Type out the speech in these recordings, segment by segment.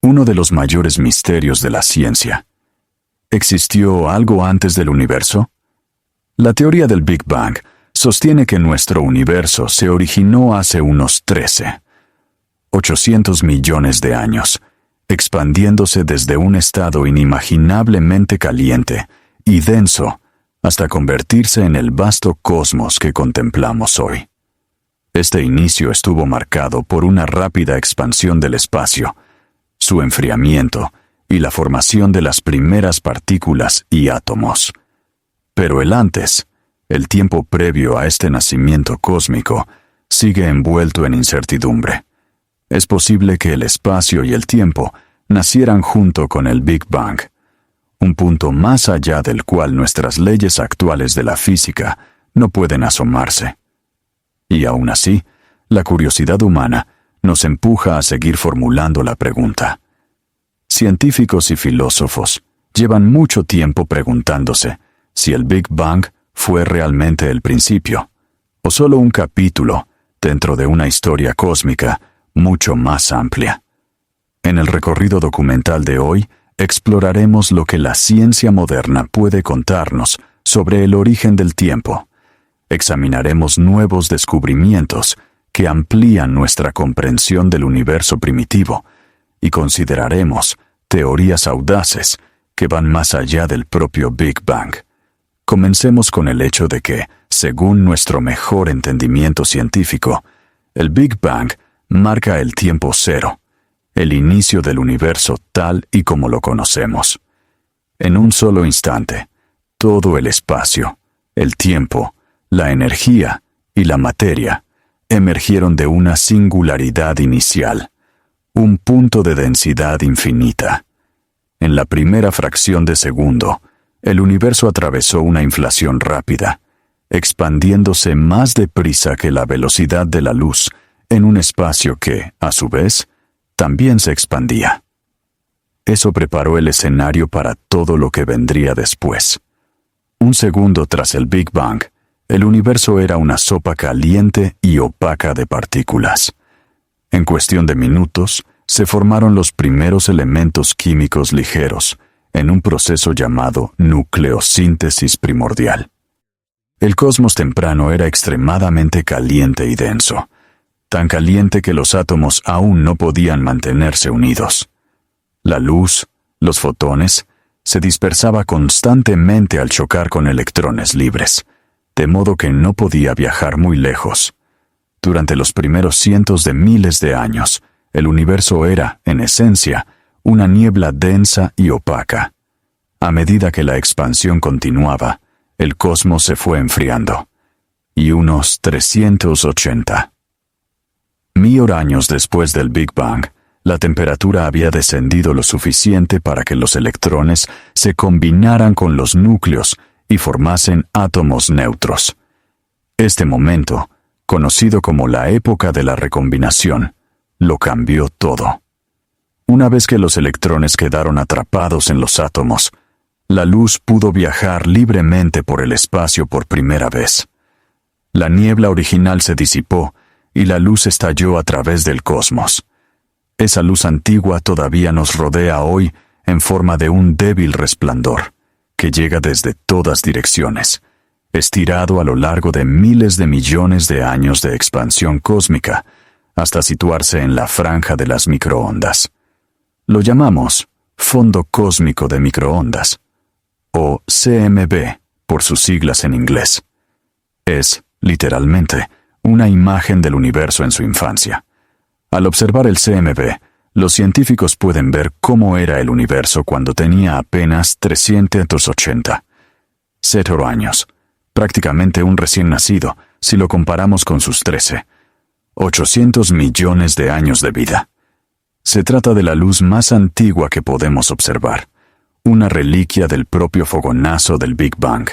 Uno de los mayores misterios de la ciencia. ¿Existió algo antes del universo? La teoría del Big Bang sostiene que nuestro universo se originó hace unos 800 millones de años, expandiéndose desde un estado inimaginablemente caliente y denso hasta convertirse en el vasto cosmos que contemplamos hoy. Este inicio estuvo marcado por una rápida expansión del espacio, su enfriamiento y la formación de las primeras partículas y átomos. Pero el antes, el tiempo previo a este nacimiento cósmico, sigue envuelto en incertidumbre. Es posible que el espacio y el tiempo nacieran junto con el Big Bang, un punto más allá del cual nuestras leyes actuales de la física no pueden asomarse. Y aún así, la curiosidad humana nos empuja a seguir formulando la pregunta. Científicos y filósofos llevan mucho tiempo preguntándose si el Big Bang fue realmente el principio, o solo un capítulo dentro de una historia cósmica mucho más amplia. En el recorrido documental de hoy, exploraremos lo que la ciencia moderna puede contarnos sobre el origen del tiempo. Examinaremos nuevos descubrimientos que amplían nuestra comprensión del universo primitivo y consideraremos teorías audaces que van más allá del propio Big Bang. Comencemos con el hecho de que, según nuestro mejor entendimiento científico, el Big Bang marca el tiempo cero, el inicio del universo tal y como lo conocemos. En un solo instante, todo el espacio, el tiempo, la energía y la materia emergieron de una singularidad inicial, un punto de densidad infinita. En la primera fracción de segundo, el universo atravesó una inflación rápida, expandiéndose más deprisa que la velocidad de la luz en un espacio que, a su vez, también se expandía. Eso preparó el escenario para todo lo que vendría después. Un segundo tras el Big Bang, el universo era una sopa caliente y opaca de partículas. En cuestión de minutos, se formaron los primeros elementos químicos ligeros, en un proceso llamado nucleosíntesis primordial. El cosmos temprano era extremadamente caliente y denso, tan caliente que los átomos aún no podían mantenerse unidos. La luz, los fotones, se dispersaba constantemente al chocar con electrones libres, de modo que no podía viajar muy lejos. Durante los primeros cientos de miles de años, el universo era, en esencia, una niebla densa y opaca. A medida que la expansión continuaba, el cosmos se fue enfriando. Y unos 380.000 años después del Big Bang, la temperatura había descendido lo suficiente para que los electrones se combinaran con los núcleos y formasen átomos neutros. Este momento, conocido como la época de la recombinación, lo cambió todo. Una vez que los electrones quedaron atrapados en los átomos, la luz pudo viajar libremente por el espacio por primera vez. La niebla original se disipó y la luz estalló a través del cosmos. Esa luz antigua todavía nos rodea hoy en forma de un débil resplandor, que llega desde todas direcciones, estirado a lo largo de miles de millones de años de expansión cósmica, hasta situarse en la franja de las microondas. Lo llamamos fondo cósmico de microondas, o CMB por sus siglas en inglés. Es, literalmente, una imagen del universo en su infancia. Al observar el CMB, los científicos pueden ver cómo era el universo cuando tenía apenas 380 años, prácticamente un recién nacido si lo comparamos con sus 800 millones de años de vida. Se trata de la luz más antigua que podemos observar, una reliquia del propio fogonazo del Big Bang.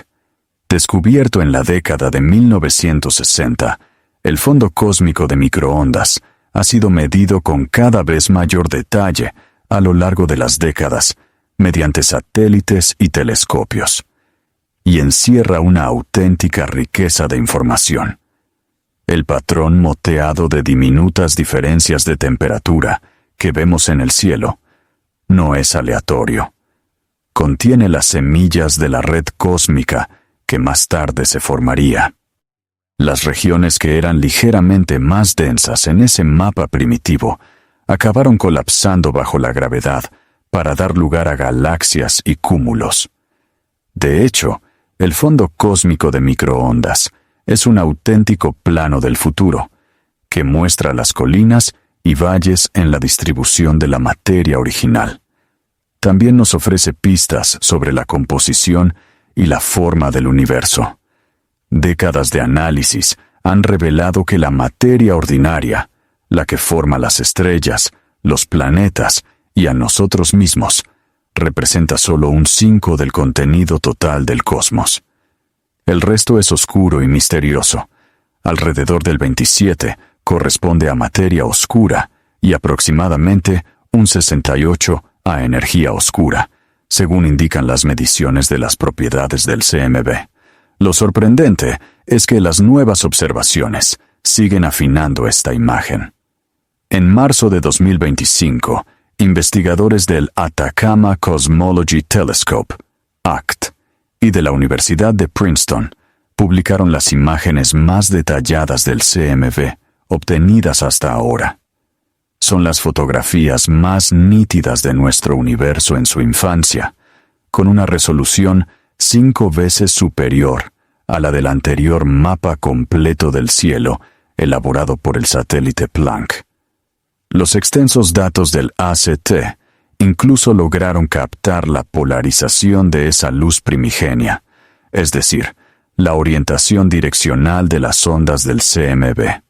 Descubierto en la década de 1960, el fondo cósmico de microondas ha sido medido con cada vez mayor detalle a lo largo de las décadas, mediante satélites y telescopios, y encierra una auténtica riqueza de información. El patrón moteado de diminutas diferencias de temperatura que vemos en el cielo no es aleatorio. Contiene las semillas de la red cósmica que más tarde se formaría. Las regiones que eran ligeramente más densas en ese mapa primitivo acabaron colapsando bajo la gravedad para dar lugar a galaxias y cúmulos. De hecho, el fondo cósmico de microondas es un auténtico plano del futuro, que muestra las colinas y valles en la distribución de la materia original. También nos ofrece pistas sobre la composición y la forma del universo. Décadas de análisis han revelado que la materia ordinaria, la que forma las estrellas, los planetas y a nosotros mismos, representa solo un 5 del contenido total del cosmos. El resto es oscuro y misterioso. Alrededor del 27 corresponde a materia oscura y aproximadamente un 68 a energía oscura, según indican las mediciones de las propiedades del CMB. Lo sorprendente es que las nuevas observaciones siguen afinando esta imagen. En marzo de 2025, investigadores del Atacama Cosmology Telescope, ACT, y de la Universidad de Princeton publicaron las imágenes más detalladas del CMB obtenidas hasta ahora. Son las fotografías más nítidas de nuestro universo en su infancia, con una resolución 5 veces superior a la del anterior mapa completo del cielo elaborado por el satélite Planck. Los extensos datos del ACT incluso lograron captar la polarización de esa luz primigenia, es decir, la orientación direccional de las ondas del CMB.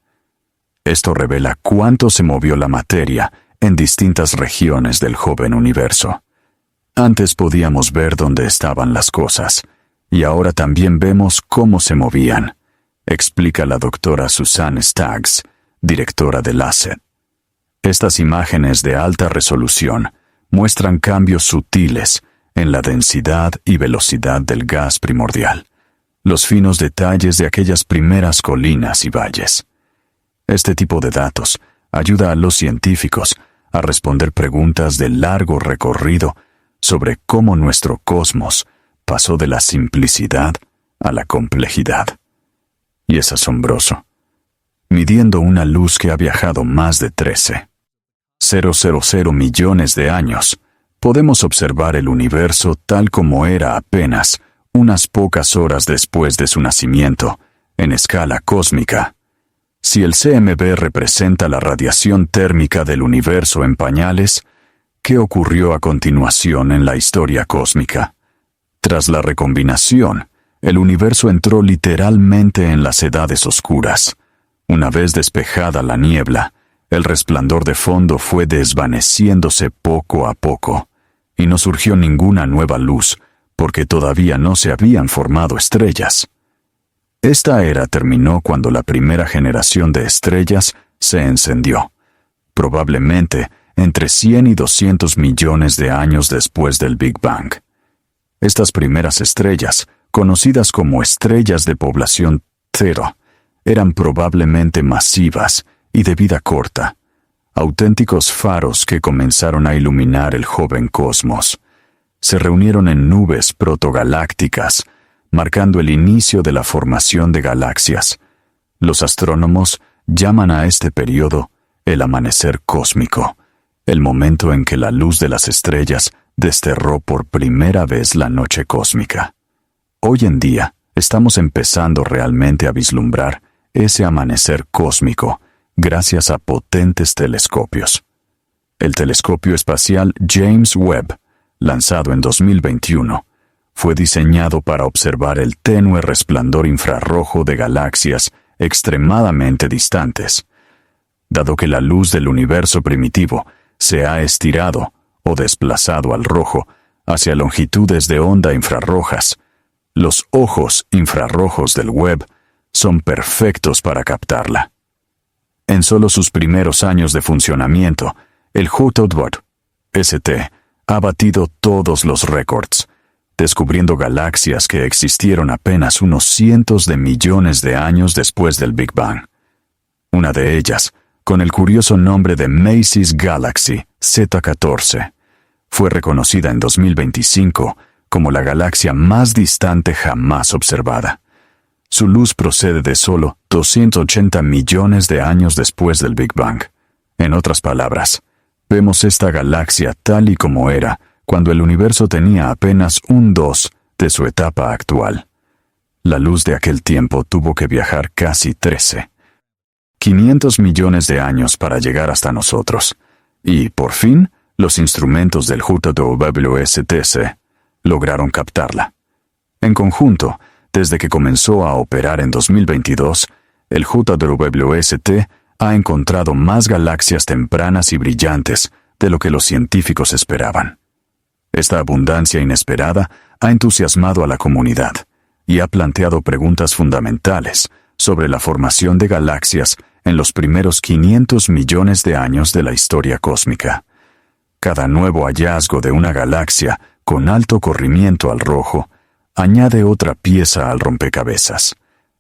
Esto revela cuánto se movió la materia en distintas regiones del joven universo. Antes podíamos ver dónde estaban las cosas, y ahora también vemos cómo se movían, explica la doctora Susanne Staggs, directora del ACET. Estas imágenes de alta resolución muestran cambios sutiles en la densidad y velocidad del gas primordial, los finos detalles de aquellas primeras colinas y valles. Este tipo de datos ayuda a los científicos a responder preguntas de largo recorrido sobre cómo nuestro cosmos pasó de la simplicidad a la complejidad. Y es asombroso. Midiendo una luz que ha viajado más de 13,000 millones de años, podemos observar el universo tal como era apenas unas pocas horas después de su nacimiento, en escala cósmica. Si el CMB representa la radiación térmica del universo en pañales, ¿qué ocurrió a continuación en la historia cósmica? Tras la recombinación, el universo entró literalmente en las edades oscuras. Una vez despejada la niebla, el resplandor de fondo fue desvaneciéndose poco a poco, y no surgió ninguna nueva luz, porque todavía no se habían formado estrellas. Esta era terminó cuando la primera generación de estrellas se encendió, probablemente entre 100 y 200 millones de años después del Big Bang. Estas primeras estrellas, conocidas como estrellas de población cero, eran probablemente masivas y de vida corta, auténticos faros que comenzaron a iluminar el joven cosmos. Se reunieron en nubes protogalácticas, marcando el inicio de la formación de galaxias. Los astrónomos llaman a este periodo el amanecer cósmico, el momento en que la luz de las estrellas desterró por primera vez la noche cósmica. Hoy en día estamos empezando realmente a vislumbrar ese amanecer cósmico gracias a potentes telescopios. El telescopio espacial James Webb, lanzado en 2021, fue diseñado para observar el tenue resplandor infrarrojo de galaxias extremadamente distantes. Dado que la luz del universo primitivo se ha estirado o desplazado al rojo hacia longitudes de onda infrarrojas, los ojos infrarrojos del Webb son perfectos para captarla. En solo sus primeros años de funcionamiento, el Houghton ST ha batido todos los récords, descubriendo galaxias que existieron apenas unos cientos de millones de años después del Big Bang. Una de ellas, con el curioso nombre de Macy's Galaxy Z14, fue reconocida en 2025 como la galaxia más distante jamás observada. Su luz procede de solo 280 millones de años después del Big Bang. En otras palabras, vemos esta galaxia tal y como era cuando el universo tenía apenas un 2 de su etapa actual. La luz de aquel tiempo tuvo que viajar casi 500 millones de años para llegar hasta nosotros. Y, por fin, los instrumentos del JWST lograron captarla. En conjunto, desde que comenzó a operar en 2022, el JWST ha encontrado más galaxias tempranas y brillantes de lo que los científicos esperaban. Esta abundancia inesperada ha entusiasmado a la comunidad y ha planteado preguntas fundamentales sobre la formación de galaxias en los primeros 500 millones de años de la historia cósmica. Cada nuevo hallazgo de una galaxia con alto corrimiento al rojo añade otra pieza al rompecabezas,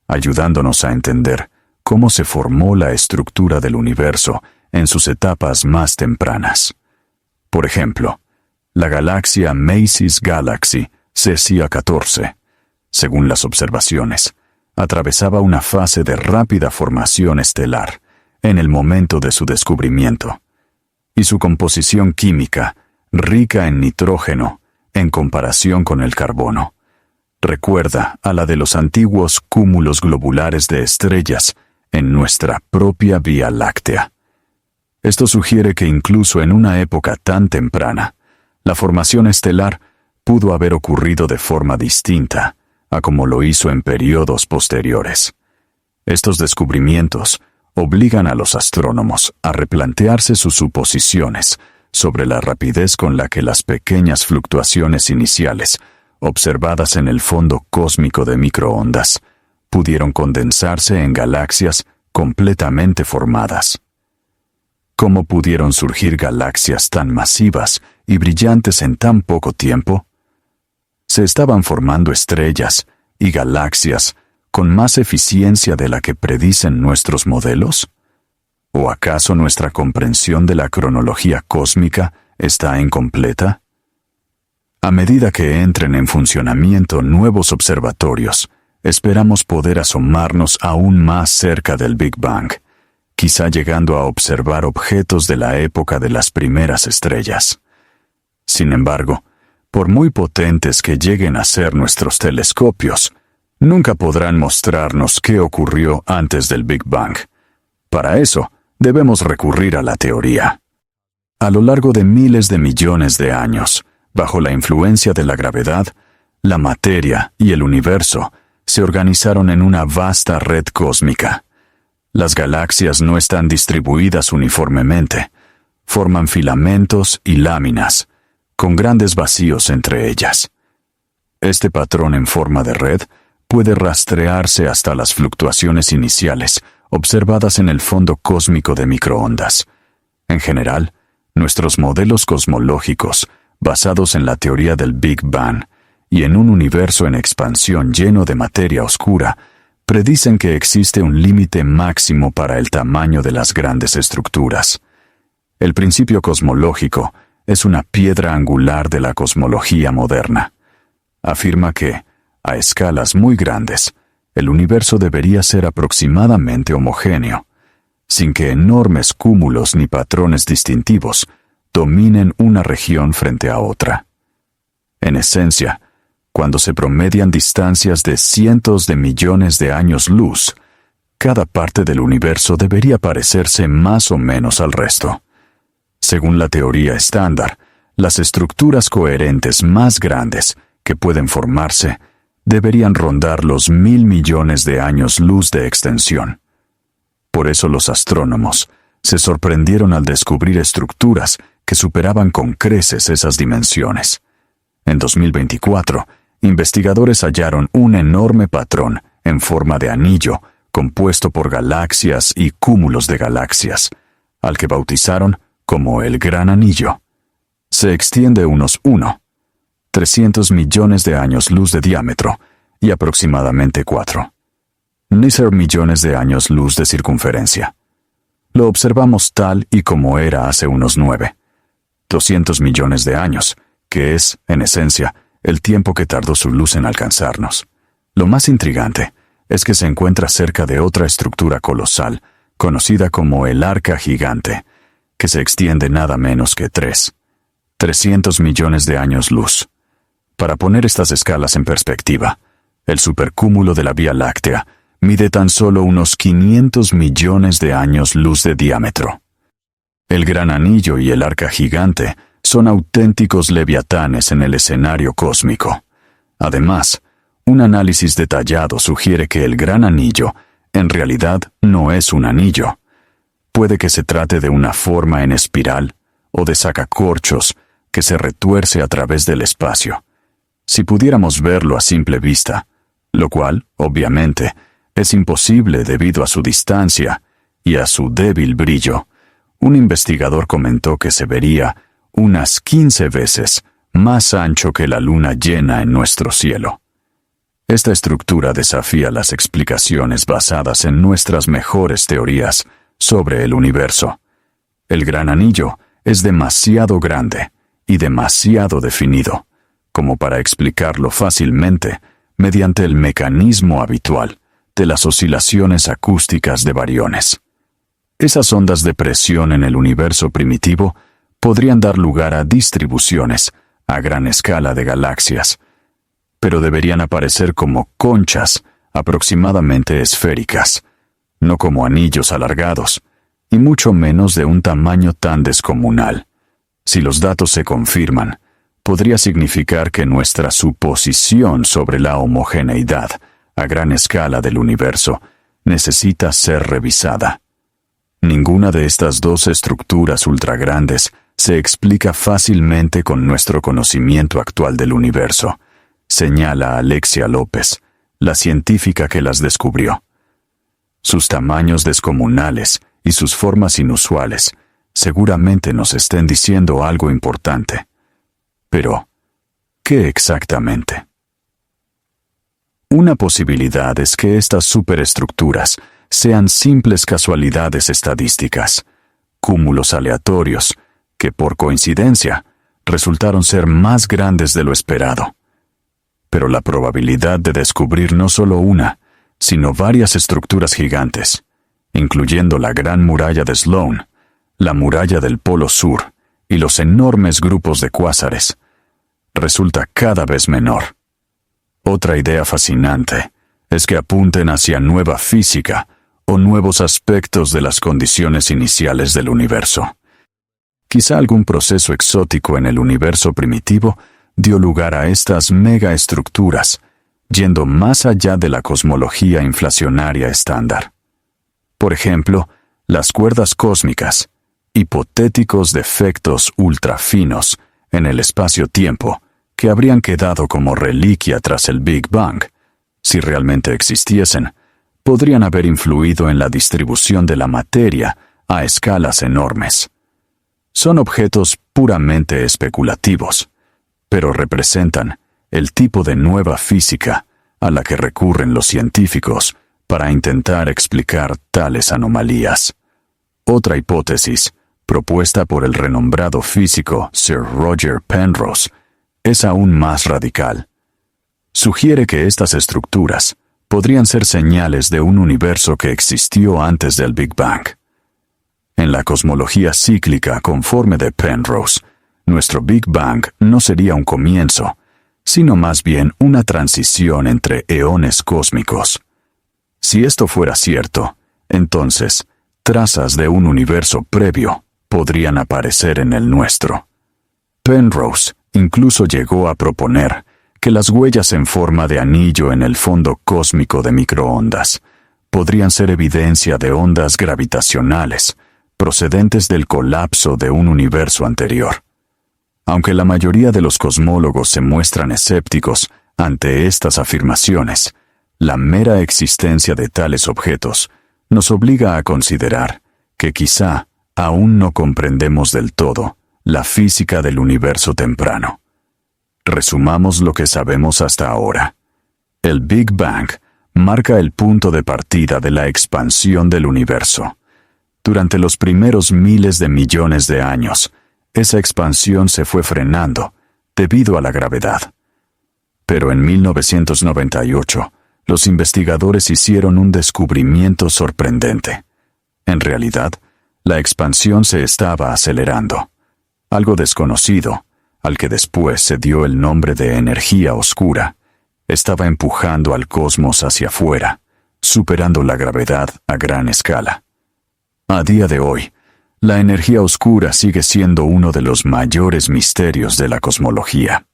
ayudándonos a entender cómo se formó la estructura del universo en sus etapas más tempranas. Por ejemplo, la galaxia Macy's Galaxy CCA14, según las observaciones, atravesaba una fase de rápida formación estelar en el momento de su descubrimiento, y su composición química, rica en nitrógeno en comparación con el carbono, recuerda a la de los antiguos cúmulos globulares de estrellas en nuestra propia Vía Láctea. Esto sugiere que incluso en una época tan temprana, la formación estelar pudo haber ocurrido de forma distinta a como lo hizo en periodos posteriores. Estos descubrimientos obligan a los astrónomos a replantearse sus suposiciones sobre la rapidez con la que las pequeñas fluctuaciones iniciales, observadas en el fondo cósmico de microondas, pudieron condensarse en galaxias completamente formadas. ¿Cómo pudieron surgir galaxias tan masivas y brillantes en tan poco tiempo? ¿Se estaban formando estrellas y galaxias con más eficiencia de la que predicen nuestros modelos? ¿O acaso nuestra comprensión de la cronología cósmica está incompleta? A medida que entren en funcionamiento nuevos observatorios, esperamos poder asomarnos aún más cerca del Big Bang, quizá llegando a observar objetos de la época de las primeras estrellas. Sin embargo, por muy potentes que lleguen a ser nuestros telescopios, nunca podrán mostrarnos qué ocurrió antes del Big Bang. Para eso, debemos recurrir a la teoría. A lo largo de miles de millones de años, bajo la influencia de la gravedad, la materia y el universo se organizaron en una vasta red cósmica. Las galaxias no están distribuidas uniformemente, forman filamentos y láminas, con grandes vacíos entre ellas. Este patrón en forma de red puede rastrearse hasta las fluctuaciones iniciales observadas en el fondo cósmico de microondas. En general, nuestros modelos cosmológicos, basados en la teoría del Big Bang y en un universo en expansión lleno de materia oscura, predicen que existe un límite máximo para el tamaño de las grandes estructuras. El principio cosmológico es una piedra angular de la cosmología moderna. Afirma que, a escalas muy grandes, el universo debería ser aproximadamente homogéneo, sin que enormes cúmulos ni patrones distintivos dominen una región frente a otra. En esencia, cuando se promedian distancias de cientos de millones de años luz, cada parte del universo debería parecerse más o menos al resto. Según la teoría estándar, las estructuras coherentes más grandes que pueden formarse deberían rondar los 1.000 millones de años luz de extensión. Por eso los astrónomos se sorprendieron al descubrir estructuras que superaban con creces esas dimensiones. En 2024, investigadores hallaron un enorme patrón en forma de anillo compuesto por galaxias y cúmulos de galaxias, al que bautizaron como el Gran Anillo. Se extiende unos 300 millones de años luz de diámetro y aproximadamente 4 millones de años luz de circunferencia. Lo observamos tal y como era hace unos 9 200 millones de años, que es, en esencia, el tiempo que tardó su luz en alcanzarnos. Lo más intrigante es que se encuentra cerca de otra estructura colosal, conocida como el Arca Gigante, que se extiende nada menos que 300 millones de años luz. Para poner estas escalas en perspectiva, el supercúmulo de la Vía Láctea mide tan solo unos 500 millones de años luz de diámetro. El Gran Anillo y el Arca Gigante son auténticos leviatanes en el escenario cósmico. Además, un análisis detallado sugiere que el Gran Anillo, en realidad, no es un anillo. Puede que se trate de una forma en espiral o de sacacorchos que se retuerce a través del espacio. Si pudiéramos verlo a simple vista, lo cual, obviamente, es imposible debido a su distancia y a su débil brillo, un investigador comentó que se vería unas 15 veces más ancho que la luna llena en nuestro cielo. Esta estructura desafía las explicaciones basadas en nuestras mejores teorías sobre el universo. El Gran Anillo es demasiado grande y demasiado definido como para explicarlo fácilmente mediante el mecanismo habitual de las oscilaciones acústicas de bariones. Esas ondas de presión en el universo primitivo podrían dar lugar a distribuciones a gran escala de galaxias, pero deberían aparecer como conchas aproximadamente esféricas, no como anillos alargados, y mucho menos de un tamaño tan descomunal. Si los datos se confirman, podría significar que nuestra suposición sobre la homogeneidad a gran escala del universo necesita ser revisada. Ninguna de estas dos estructuras ultragrandes se explica fácilmente con nuestro conocimiento actual del universo, señala Alexia López, la científica que las descubrió. Sus tamaños descomunales y sus formas inusuales seguramente nos estén diciendo algo importante. Pero, ¿qué exactamente? Una posibilidad es que estas superestructuras sean simples casualidades estadísticas, cúmulos aleatorios, que por coincidencia resultaron ser más grandes de lo esperado. Pero la probabilidad de descubrir no solo una, sino varias estructuras gigantes, incluyendo la Gran Muralla de Sloan, la Muralla del Polo Sur y los enormes grupos de cuásares, resulta cada vez menor. Otra idea fascinante es que apunten hacia nueva física o nuevos aspectos de las condiciones iniciales del universo. Quizá algún proceso exótico en el universo primitivo dio lugar a estas megaestructuras, yendo más allá de la cosmología inflacionaria estándar. Por ejemplo, las cuerdas cósmicas, hipotéticos defectos ultrafinos en el espacio-tiempo que habrían quedado como reliquia tras el Big Bang, si realmente existiesen, podrían haber influido en la distribución de la materia a escalas enormes. Son objetos puramente especulativos, pero representan el tipo de nueva física a la que recurren los científicos para intentar explicar tales anomalías. Otra hipótesis, propuesta por el renombrado físico Sir Roger Penrose, es aún más radical. Sugiere que estas estructuras podrían ser señales de un universo que existió antes del Big Bang. En la cosmología cíclica conforme de Penrose, nuestro Big Bang no sería un comienzo, sino más bien una transición entre eones cósmicos. Si esto fuera cierto, entonces, trazas de un universo previo podrían aparecer en el nuestro. Penrose incluso llegó a proponer que las huellas en forma de anillo en el fondo cósmico de microondas podrían ser evidencia de ondas gravitacionales procedentes del colapso de un universo anterior. Aunque la mayoría de los cosmólogos se muestran escépticos ante estas afirmaciones, la mera existencia de tales objetos nos obliga a considerar que quizá aún no comprendemos del todo la física del universo temprano. Resumamos lo que sabemos hasta ahora. El Big Bang marca el punto de partida de la expansión del universo. Durante los primeros miles de millones de años, esa expansión se fue frenando debido a la gravedad. Pero en 1998, los investigadores hicieron un descubrimiento sorprendente. En realidad, la expansión se estaba acelerando. Algo desconocido, al que después se dio el nombre de energía oscura, estaba empujando al cosmos hacia afuera, superando la gravedad a gran escala. A día de hoy, la energía oscura sigue siendo uno de los mayores misterios de la cosmología.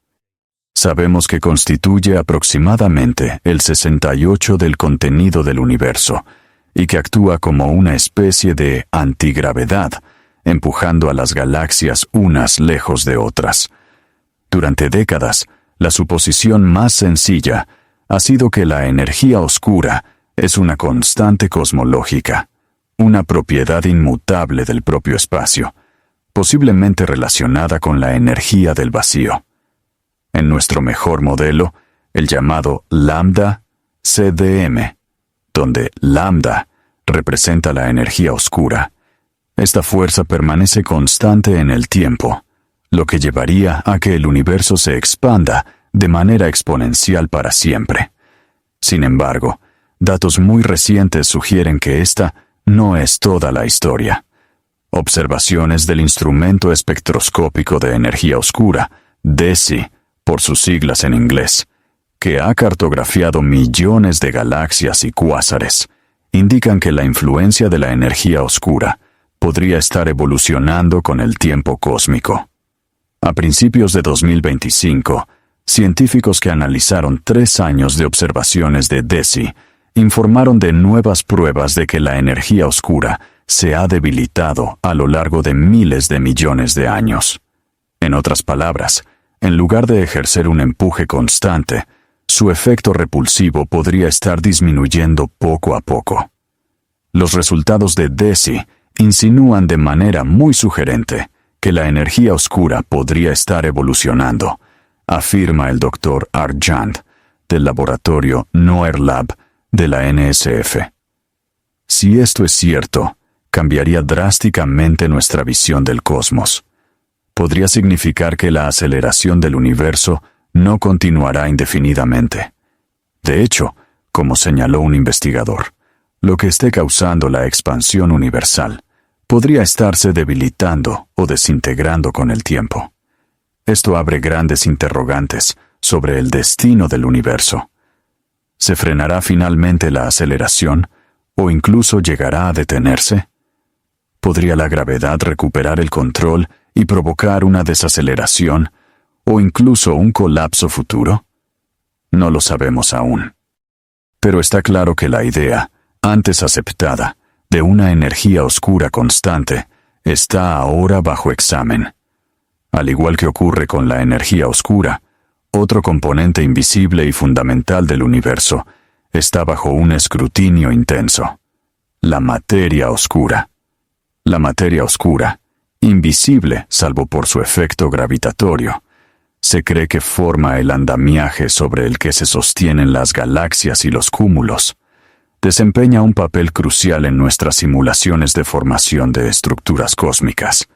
Sabemos que constituye aproximadamente el 68% del contenido del universo y que actúa como una especie de antigravedad, empujando a las galaxias unas lejos de otras. Durante décadas, la suposición más sencilla ha sido que la energía oscura es una constante cosmológica, una propiedad inmutable del propio espacio, posiblemente relacionada con la energía del vacío. En nuestro mejor modelo, el llamado lambda CDM, donde lambda representa la energía oscura, esta fuerza permanece constante en el tiempo, lo que llevaría a que el universo se expanda de manera exponencial para siempre. Sin embargo, datos muy recientes sugieren que esta no es toda la historia. Observaciones del Instrumento Espectroscópico de Energía Oscura, DESI, por sus siglas en inglés, que ha cartografiado millones de galaxias y cuásares, indican que la influencia de la energía oscura podría estar evolucionando con el tiempo cósmico. A principios de 2025, científicos que analizaron 3 años de observaciones de DESI informaron de nuevas pruebas de que la energía oscura se ha debilitado a lo largo de miles de millones de años. En otras palabras, en lugar de ejercer un empuje constante, su efecto repulsivo podría estar disminuyendo poco a poco. Los resultados de DESI insinúan de manera muy sugerente que la energía oscura podría estar evolucionando, afirma el Dr. Arjand, del laboratorio NOER Lab de la NSF. Si esto es cierto, cambiaría drásticamente nuestra visión del cosmos. Podría significar que la aceleración del universo no continuará indefinidamente. De hecho, como señaló un investigador, lo que esté causando la expansión universal podría estarse debilitando o desintegrando con el tiempo. Esto abre grandes interrogantes sobre el destino del universo. ¿Se frenará finalmente la aceleración o incluso llegará a detenerse? ¿Podría la gravedad recuperar el control y provocar una desaceleración o incluso un colapso futuro? No lo sabemos aún. Pero está claro que la idea, antes aceptada, de una energía oscura constante, está ahora bajo examen. Al igual que ocurre con la energía oscura, otro componente invisible y fundamental del universo está bajo un escrutinio intenso: la materia oscura. La materia oscura, invisible salvo por su efecto gravitatorio, se cree que forma el andamiaje sobre el que se sostienen las galaxias y los cúmulos. Desempeña un papel crucial en nuestras simulaciones de formación de estructuras cósmicas.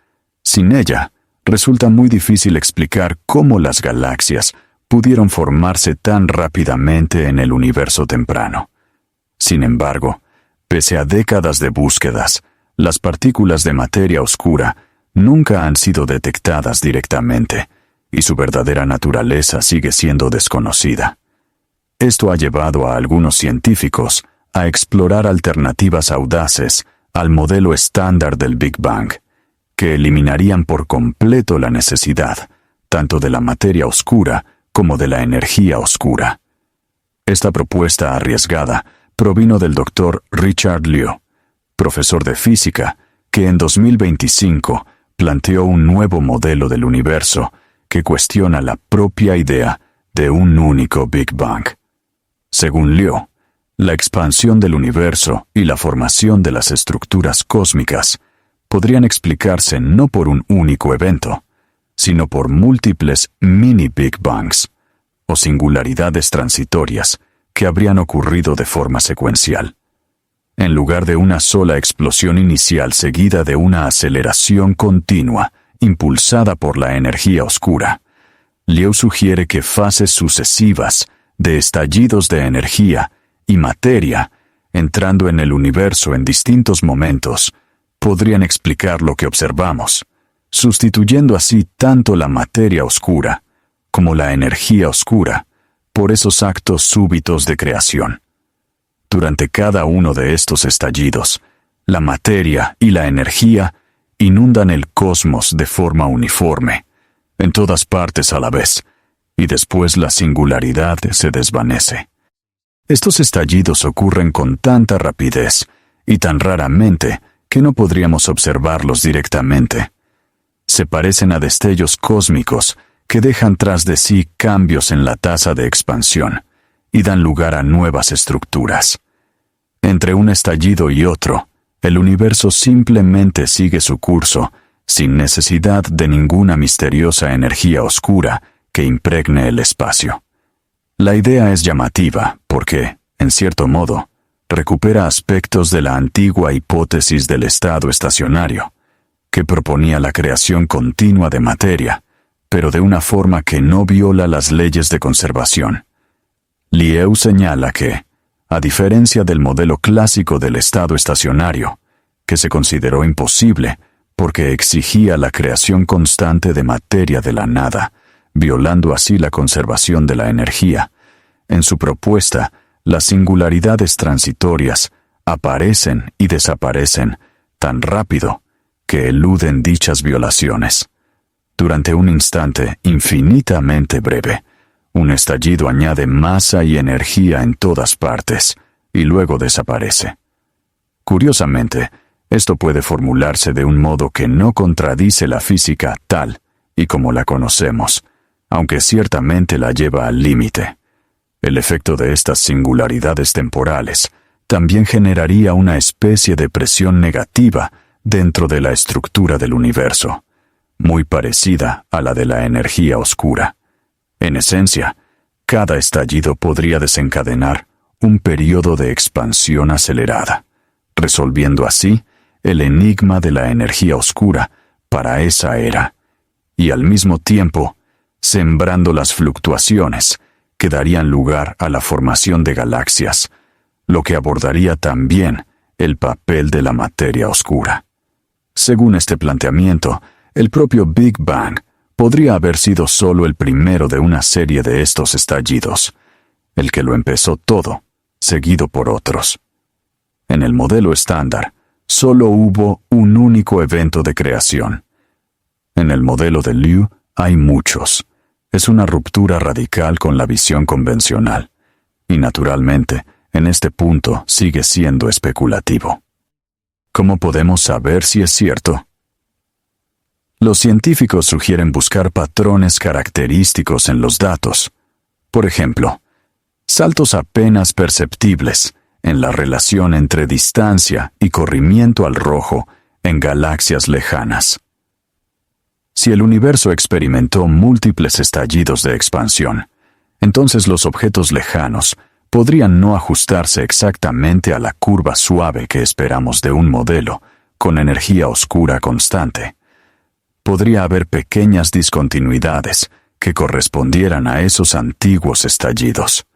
Sin ella, resulta muy difícil explicar cómo las galaxias pudieron formarse tan rápidamente en el universo temprano. Sin embargo, pese a décadas de búsquedas, las partículas de materia oscura nunca han sido detectadas directamente, y su verdadera naturaleza sigue siendo desconocida. Esto ha llevado a algunos científicos a explorar alternativas audaces al modelo estándar del Big Bang, que eliminarían por completo la necesidad tanto de la materia oscura como de la energía oscura. Esta propuesta arriesgada provino del Dr. Richard Liu, profesor de física, que en 2025 planteó un nuevo modelo del universo que cuestiona la propia idea de un único Big Bang. Según Liu, la expansión del universo y la formación de las estructuras cósmicas podrían explicarse no por un único evento, sino por múltiples mini Big Bangs, o singularidades transitorias que habrían ocurrido de forma secuencial. En lugar de una sola explosión inicial seguida de una aceleración continua impulsada por la energía oscura. Liu sugiere que fases sucesivas de estallidos de energía y materia entrando en el universo en distintos momentos podrían explicar lo que observamos, sustituyendo así tanto la materia oscura como la energía oscura por esos actos súbitos de creación. Durante cada uno de estos estallidos, la materia y la energía inundan el cosmos de forma uniforme, en todas partes a la vez, y después la singularidad se desvanece. Estos estallidos ocurren con tanta rapidez y tan raramente que no podríamos observarlos directamente. Se parecen a destellos cósmicos que dejan tras de sí cambios en la tasa de expansión y dan lugar a nuevas estructuras. Entre un estallido y otro, el universo simplemente sigue su curso, sin necesidad de ninguna misteriosa energía oscura que impregne el espacio. La idea es llamativa porque, en cierto modo, recupera aspectos de la antigua hipótesis del estado estacionario, que proponía la creación continua de materia, pero de una forma que no viola las leyes de conservación. Liu señala que, a diferencia del modelo clásico del estado estacionario, que se consideró imposible porque exigía la creación constante de materia de la nada, violando así la conservación de la energía, en su propuesta, las singularidades transitorias aparecen y desaparecen tan rápido que eluden dichas violaciones. Durante un instante infinitamente breve, un estallido añade masa y energía en todas partes y luego desaparece. Curiosamente, esto puede formularse de un modo que no contradice la física tal y como la conocemos, aunque ciertamente la lleva al límite. El efecto de estas singularidades temporales también generaría una especie de presión negativa dentro de la estructura del universo, muy parecida a la de la energía oscura. En esencia, cada estallido podría desencadenar un periodo de expansión acelerada, resolviendo así el enigma de la energía oscura para esa era, y al mismo tiempo sembrando las fluctuaciones que darían lugar a la formación de galaxias, lo que abordaría también el papel de la materia oscura. Según este planteamiento, el propio Big Bang podría haber sido solo el primero de una serie de estos estallidos, el que lo empezó todo, seguido por otros. En el modelo estándar, solo hubo un único evento de creación. En el modelo de Liu hay muchos. Es una ruptura radical con la visión convencional, y naturalmente, en este punto sigue siendo especulativo. ¿Cómo podemos saber si es cierto? Los científicos sugieren buscar patrones característicos en los datos. Por ejemplo, saltos apenas perceptibles en la relación entre distancia y corrimiento al rojo en galaxias lejanas. Si el universo experimentó múltiples estallidos de expansión, entonces los objetos lejanos podrían no ajustarse exactamente a la curva suave que esperamos de un modelo con energía oscura constante. Podría haber pequeñas discontinuidades que correspondieran a esos antiguos estallidos.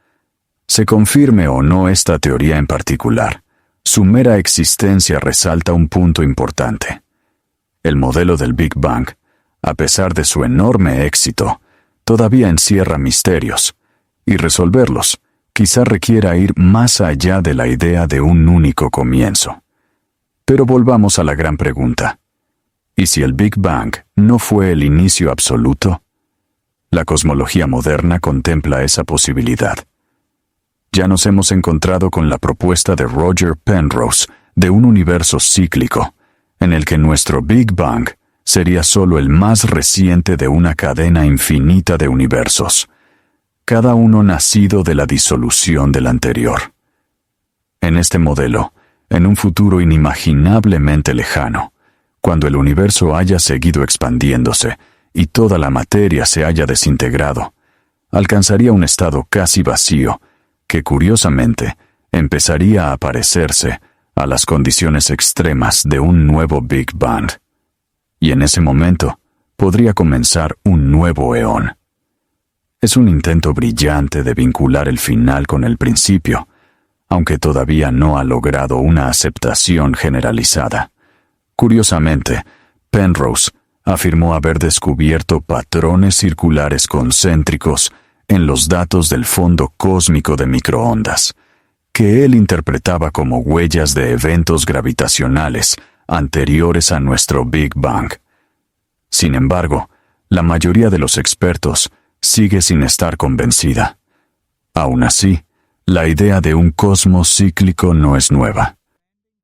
Se confirme o no esta teoría en particular, su mera existencia resalta un punto importante. El modelo del Big Bang, a pesar de su enorme éxito, todavía encierra misterios, y resolverlos quizá requiera ir más allá de la idea de un único comienzo. Pero volvamos a la gran pregunta. ¿Y si el Big Bang no fue el inicio absoluto? La cosmología moderna contempla esa posibilidad. Ya nos hemos encontrado con la propuesta de Roger Penrose de un universo cíclico, en el que nuestro Big Bang sería solo el más reciente de una cadena infinita de universos, cada uno nacido de la disolución del anterior. En este modelo, en un futuro inimaginablemente lejano, cuando el universo haya seguido expandiéndose y toda la materia se haya desintegrado, alcanzaría un estado casi vacío que curiosamente empezaría a parecerse a las condiciones extremas de un nuevo Big Bang. Y en ese momento, podría comenzar un nuevo eón. Es un intento brillante de vincular el final con el principio, aunque todavía no ha logrado una aceptación generalizada. Curiosamente, Penrose afirmó haber descubierto patrones circulares concéntricos en los datos del fondo cósmico de microondas, que él interpretaba como huellas de eventos gravitacionales anteriores a nuestro Big Bang. Sin embargo, la mayoría de los expertos sigue sin estar convencida. Aún así, la idea de un cosmos cíclico no es nueva.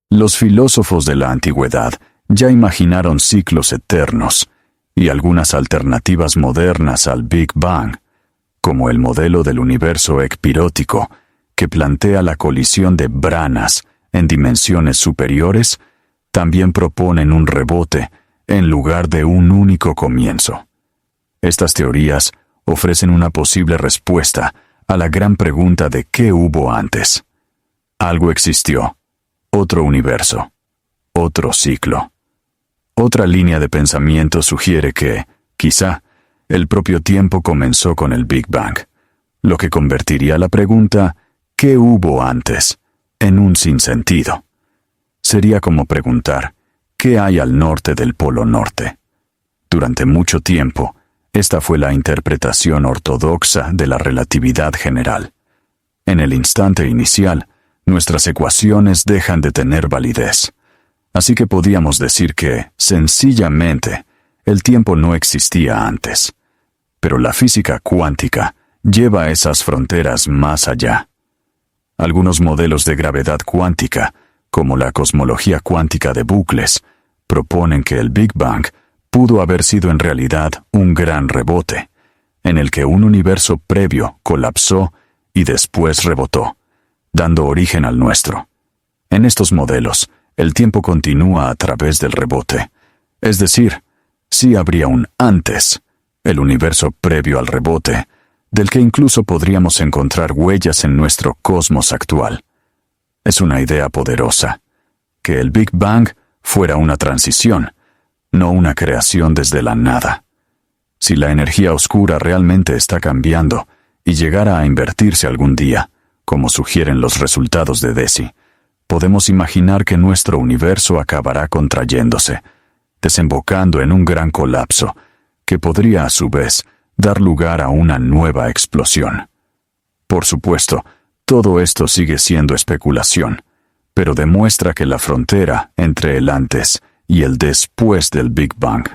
Los filósofos de la antigüedad ya imaginaron ciclos eternos y algunas alternativas modernas al Big Bang, como el modelo del universo ecpirótico, que plantea la colisión de branas en dimensiones superiores, también proponen un rebote en lugar de un único comienzo. Estas teorías ofrecen una posible respuesta a la gran pregunta de qué hubo antes. Algo existió, otro universo, otro ciclo. Otra línea de pensamiento sugiere que, quizá, el propio tiempo comenzó con el Big Bang, lo que convertiría la pregunta ¿qué hubo antes? En un sinsentido. Sería como preguntar ¿qué hay al norte del Polo Norte? Durante mucho tiempo, esta fue la interpretación ortodoxa de la relatividad general. En el instante inicial, nuestras ecuaciones dejan de tener validez. Así que podíamos decir que, sencillamente, el tiempo no existía antes. Pero la física cuántica lleva esas fronteras más allá. Algunos modelos de gravedad cuántica, como la cosmología cuántica de bucles, proponen que el Big Bang pudo haber sido en realidad un gran rebote, en el que un universo previo colapsó y después rebotó, dando origen al nuestro. En estos modelos, el tiempo continúa a través del rebote, es decir, sí habría un antes, el universo previo al rebote, del que incluso podríamos encontrar huellas en nuestro cosmos actual. Es una idea poderosa, que el Big Bang fuera una transición, no una creación desde la nada. Si la energía oscura realmente está cambiando y llegara a invertirse algún día, como sugieren los resultados de DESI, podemos imaginar que nuestro universo acabará contrayéndose, desembocando en un gran colapso, que podría a su vez dar lugar a una nueva explosión. Por supuesto, todo esto sigue siendo especulación, pero demuestra que la frontera entre el antes y el después del Big Bang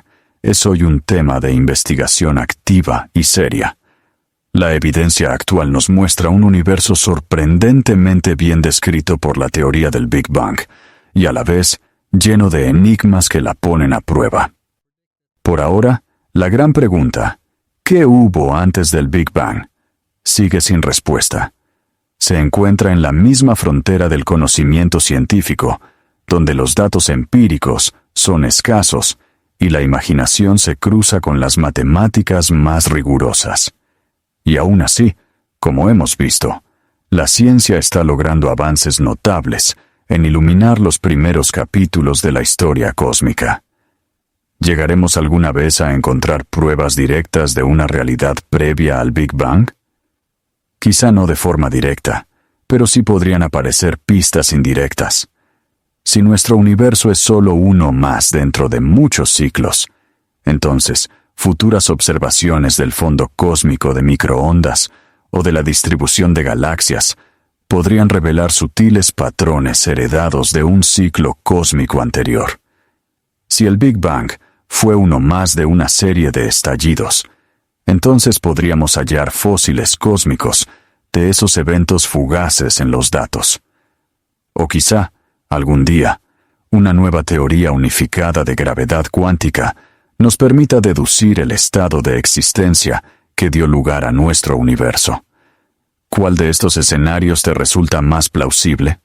es hoy un tema de investigación activa y seria. La evidencia actual nos muestra un universo sorprendentemente bien descrito por la teoría del Big Bang, y a la vez lleno de enigmas que la ponen a prueba. Por ahora, la gran pregunta, ¿qué hubo antes del Big Bang?, sigue sin respuesta. Se encuentra en la misma frontera del conocimiento científico, donde los datos empíricos son escasos y la imaginación se cruza con las matemáticas más rigurosas. Y aún así, como hemos visto, la ciencia está logrando avances notables en iluminar los primeros capítulos de la historia cósmica. ¿Llegaremos alguna vez a encontrar pruebas directas de una realidad previa al Big Bang? Quizá no de forma directa, pero sí podrían aparecer pistas indirectas. Si nuestro universo es solo uno más dentro de muchos ciclos, entonces futuras observaciones del fondo cósmico de microondas o de la distribución de galaxias podrían revelar sutiles patrones heredados de un ciclo cósmico anterior. Si el Big Bang fue uno más de una serie de estallidos, entonces podríamos hallar fósiles cósmicos de esos eventos fugaces en los datos. O quizá, algún día, una nueva teoría unificada de gravedad cuántica nos permita deducir el estado de existencia que dio lugar a nuestro universo. ¿Cuál de estos escenarios te resulta más plausible?